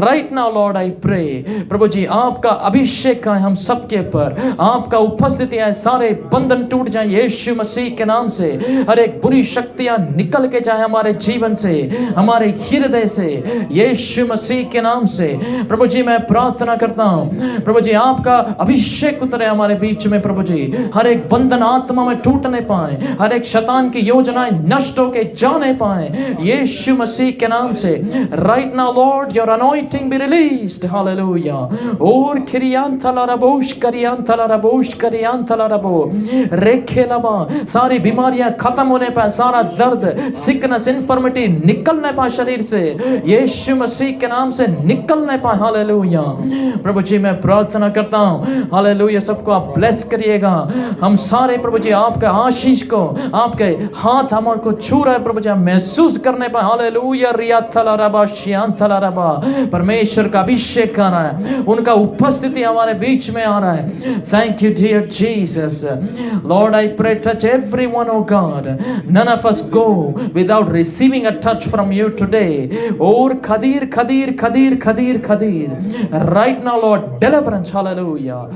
Speaker 1: right now Lord I pray प्रभु जी आपका अभिषेक है हम सबके ऊपर, आपका उपस्थिति है, सारे बंधन टूट जाए यीशु मसीह के नाम से। हर एक बुरी शक्तियां निकल के जाए हमारे जीवन से, हमारे हृदय से, यीशु मसीह के नाम से। प्रभु जी मैं प्रार्थना करता हूं प्रभु जी आपका अभिषेक उतरे हमारे बीच में। प्रभु जी हर एक बंधन आत्मा में टूटने पाए, हर एक शैतान की योजनाएं नष्ट होके जाने पाए यीशु मसीह के नाम से। Right now Lord your anointing be released, hallelujah, और खिरियांथलरबोश करियांथलरबोश करियांथलरबो रेखेलबा। सारी बीमारियां खत्म होने पर, सारा दर्द, सिकनेस, इन्फर्मिटी निकलने पाए शरीर से यीशु मसीह के नाम से निकलने पाए। हालेलुया प्रभु जी मैं प्रार्थना करता हूं हालेलुया सबको आप ब्लेस करिएगा। हम सारे प्रभु जी आपके आशीष को, आपके हाथ हमारे को छू रहे प्रभु जी महसूस करने पाए। हालेलुया रियाथलरबा शियांथलरबा, परमेश्वर का अभिषेक कर रहा है, उनका उपस्थिति हमारे बीच में आ रहा है। Thank you dear Jesus. Lord I pray touch everyone O God, none of us go without receiving a touch from you today. और खदीर खदीर खदीर खदीर खदीर right now Lord deliverance. Hallelujah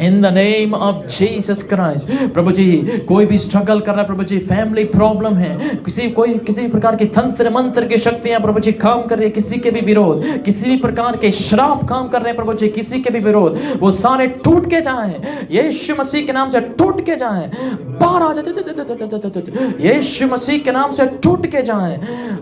Speaker 1: In the name of Jesus Christ। प्रभु जी कोई भी स्ट्रगल कर रहा है प्रभु जी, फैमिली प्रॉब्लम है, किसी प्रकार की तंत्र मंत्र की शक्तियां प्रभु जी काम कर रही है किसी के भी विरोध, किसी भी प्रकार के श्राप काम कर रहे हैं प्रभु जी किसी के भी विरोध, वो सारे टूट के जाएं यीशु मसीह के नाम से, टूट के जाएं, बाहर आ जाए यीशु मसीह के नाम से, टूट के जाएं।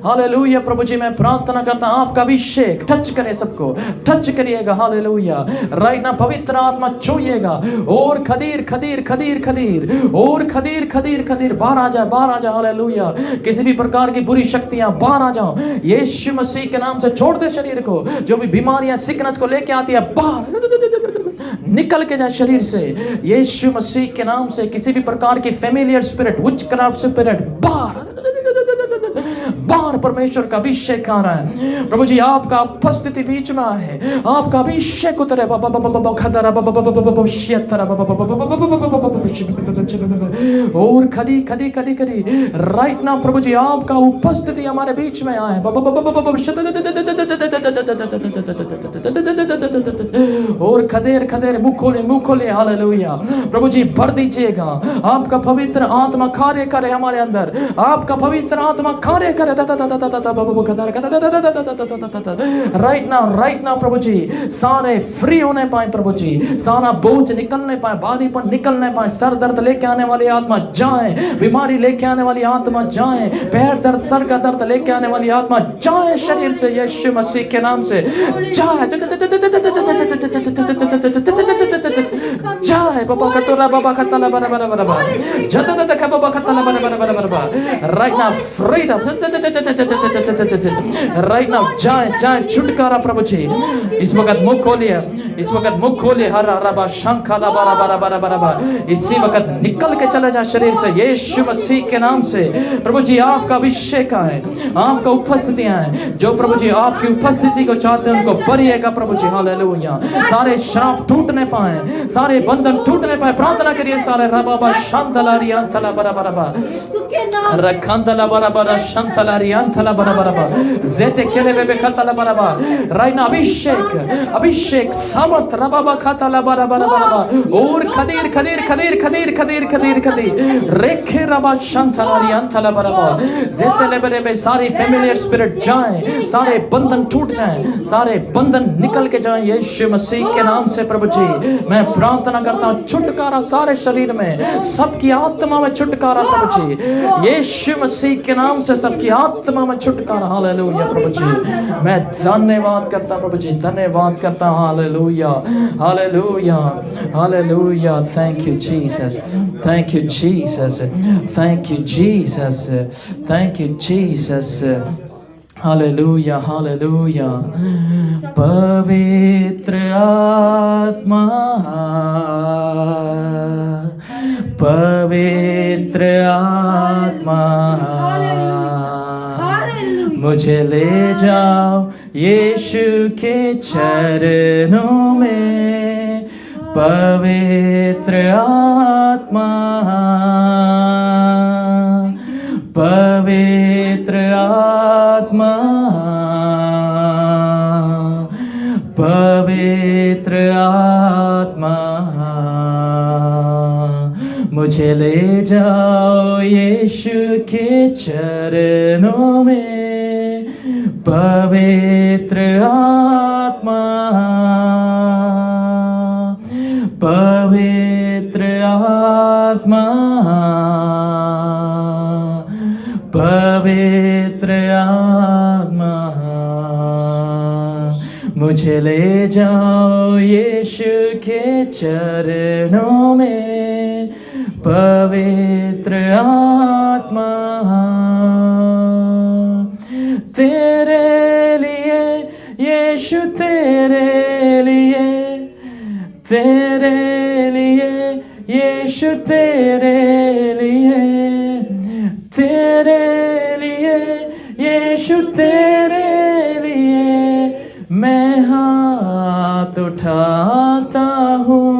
Speaker 1: हालेलुया प्रभु जी मैं प्रार्थना करता हूं आपका अभिषेक टच करे, सबको टच करिएगा। हालेलुया राइट ना पवित्र आत्मा छूइए और खदीर खदीर खदीर खदीर, और खदीर खदीर खदीर, बाहर आ जाए, बाहर आ जाए। हालेलुया किसी भी प्रकार की बुरी शक्तियां बाहर आ जाओ यीशु मसीह के नाम से। छोड़ दे शरीर को, जो भी बीमारियां सिकनेस को लेके आती है बाहर निकल के जाए शरीर से यीशु मसीह के नाम से। किसी भी प्रकार की फैमिलियर स्पिरिट, विचक्राफ्ट स्पिरिट बाहर बाहर, परमेश्वर का अभिषेक आ रहा है प्रभु जी आपका उपस्थिति बीच में है, आपका अभिषेक उतरे और खड़ी खड़ी खड़ी खड़ी राइट नाउ प्रभु जी आपका उपस्थिति हमारे बीच में आए और खदेर खदेर मुख खोले। हालेलुया प्रभु जी भर दीजिएगा, आपका पवित्र आत्मा कार्य करे हमारे अंदर, आपका पवित्र आत्मा कार्य करे। राइट नाउ प्रभु जी, सारे फ्री होने पाए प्रभु जी, सारा बोझ निकलने पाए, भारीपन निकलने पाए, सर दर्द लेके आने वाली आत्मा जाए, बीमारी लेके आने वाली आत्मा जाए, पैर दर्द, सर का दर्द लेके आने वाली आत्मा जाए शरीर से, यीशु मसीह के नाम से जाए जाए। बाबा कतोरा बाबा खतला बरा बरा बरा बरा जता तता का बाबा खतला बरा बरा बरा बरा right now freedom, right now जाए जाए छुटकारा प्रभु जी। इस वक्त मुख खोलिए, इस वक्त मुख खोलिए, हर रबा शंखला बरा बरा बरा बरा बरा इसी वक्त निकल के चला जा शरीर से यीशु मसीह के नाम से। प्रभु जी आपका अभिषेक है, आपका उपस्थितियां है, जो प्रभु जी आपकी उपस्थिति को चाहते हैं उनको भरिएगा प्रभु जी। हालेलुया। सारे श्राप टूटने पाए, सारे बंधन टूटने पाए, प्रार्थना करिए सारे रबा शांतला रियांतला बरा बरा बरा रखंतला बरा बरा शांतला रियांतला बरा बरा बरा जेटे केले बेबे खतला बरा बरा राइट नाउ अभिषेक, अभिषेक सामर्थ रबा खतला बरा बरा बरा और खदीर खदीर खदीर खदीर खदीर खदीर खदीर रेखे रबा शांतला रियांतला बरा बरा जेते ले बेबे सारी फैमिलियर स्पिरिट जाए, सारे बंधन टूट जाए, सारे बंधन निकल के जाए यीशु मसीह के नाम से। प्रभु जी मैं प्रार्थना करता हूँ छुटकारा सारे शरीर में, सबकी आत्मा में छुटकारा प्रभु जी, यीशु मसीह के नाम से सबकी आत्मा में छुटकारा। हालेलुया प्रभु जी मैं धन्यवाद करता प्रभु जी, धन्यवाद करता हूँ। Hallelujah hallelujah hallelujah. Thank you Jesus, thank you Jesus, thank you Jesus, thank you Jesus. Hallelujah hallelujah. पवित्र आत्मा, पवित्र आत्मा मुझे ले जाओ यीशु के चरणों में। पवित्र आत्मा, पवित्र आत्मा, पवित्र आत्मा मुझे ले जाओ यीशु के चरणों में। पवित्र आत्मा, पवित्र आत्मा, पवित्र आत्मा मुझे ले जाओ यीशु के चरणों में। पवित्र आत्मा तेरे लिए यीशु, तेरे लिए, तेरे लिए यीशु, तेरे लिए, तेरे लिए यीशु, तेरे लिए मैं हाथ उठाता हूँ,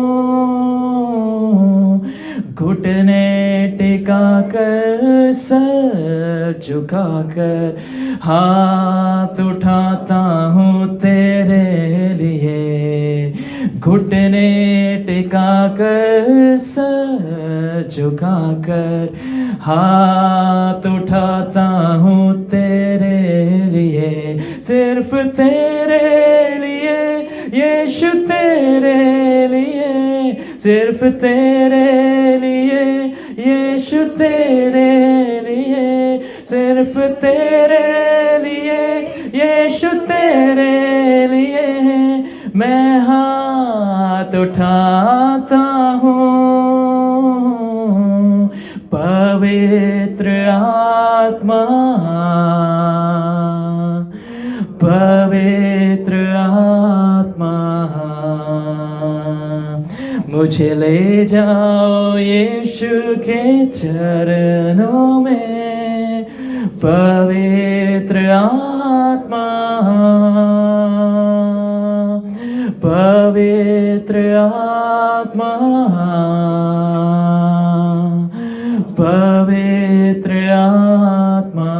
Speaker 1: घुटने टिका कर सर झुका कर हाथ उठाता हूँ तेरे लिए। घुटने टिका कर सर झुका कर हाथ उठाता हूँ तेरे लिए। सिर्फ तेरे लिए यीशु, तेरे लिए, सिर्फ तेरे लिए यीशु, तेरे लिए, सिर्फ तेरे लिए यीशु, तेरे लिए मैं हाथ उठाता हूँ। पवित्र आत्मा, पवित्र आत्मा मुझे ले जाओ यीशु के चरणों में। पवित्र आत्मा, पवित्र आत्मा, पवित्र आत्मा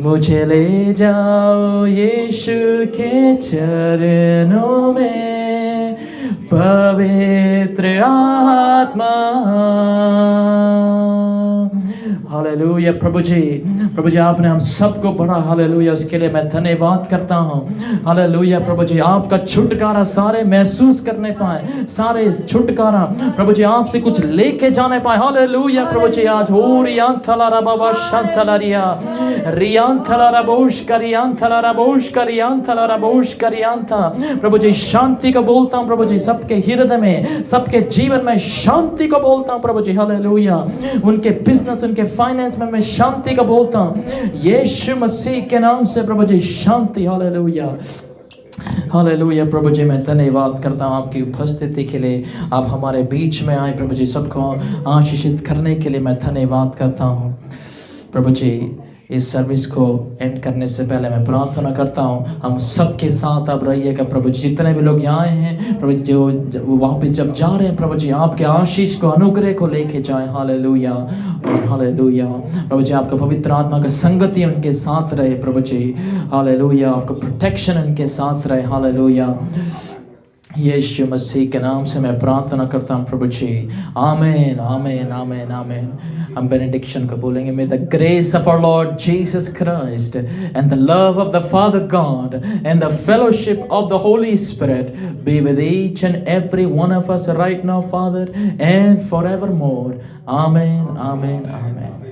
Speaker 1: मुझे ले जाओ यीशु के चरणों में। पवित्र आत्मा, हालेलुया। हालेलुया प्रभु जी आपने हम सबको पढ़ा, हालेलुया उसके लिए मैं धन्यवाद करता हूँ। हालेलुया प्रभु जी आपका छुटकारा सारे महसूस करने पाए, सारे छुटकारा प्रभु जी आपसे कुछ लेके जाने पाए। हालेलुया प्रभु जी आज हो रियान थला बाबा शांतला रियान थला रबोश करियान थला रबोश करियान थला रबोश करियान था। प्रभु जी शांति को बोलता हूँ प्रभु जी, सबके हृदय में, सबके जीवन में शांति को बोलता हूँ प्रभु जी। हालेलुया उनके बिजनेस, उनके फाइनेंस में मैं शांति को बोलता हूँ यीशु मसीह के नाम से प्रभु जी, शांति। हालेलुया हालेलुया प्रभु जी मैं धन्यवाद करता हूँ आपकी उपस्थिति के लिए। आप हमारे बीच में आए प्रभु जी, सबको आशीषित करने के लिए मैं धन्यवाद करता हूँ प्रभु जी। इस सर्विस को एंड करने से पहले मैं प्रार्थना करता हूँ हम सबके साथ आप रहिएगा प्रभु जी। जितने भी लोग यहाँ आए हैं प्रभु जी, जो वहाँ पे जब जा रहे हैं प्रभु जी, आपके आशीष को, अनुग्रह को लेके जाए। हालेलुया हालेलुया प्रभु जी, आपका पवित्र आत्मा का संगति उनके साथ रहे प्रभु जी। हालेलुया आपका प्रोटेक्शन उनके साथ रहे। हालेलुया यीशु मसीह के नाम से मैं प्रार्थना करता हूँ प्रभु जी। आमीन आमीन आमीन आमीन। हम बेनेडिक्शन को बोलेंगे। May the grace of our Lord Jesus Christ and the love of the Father God and the fellowship of the Holy Spirit be with each and every one of us right now Father and forevermore. Amen amen आमीन।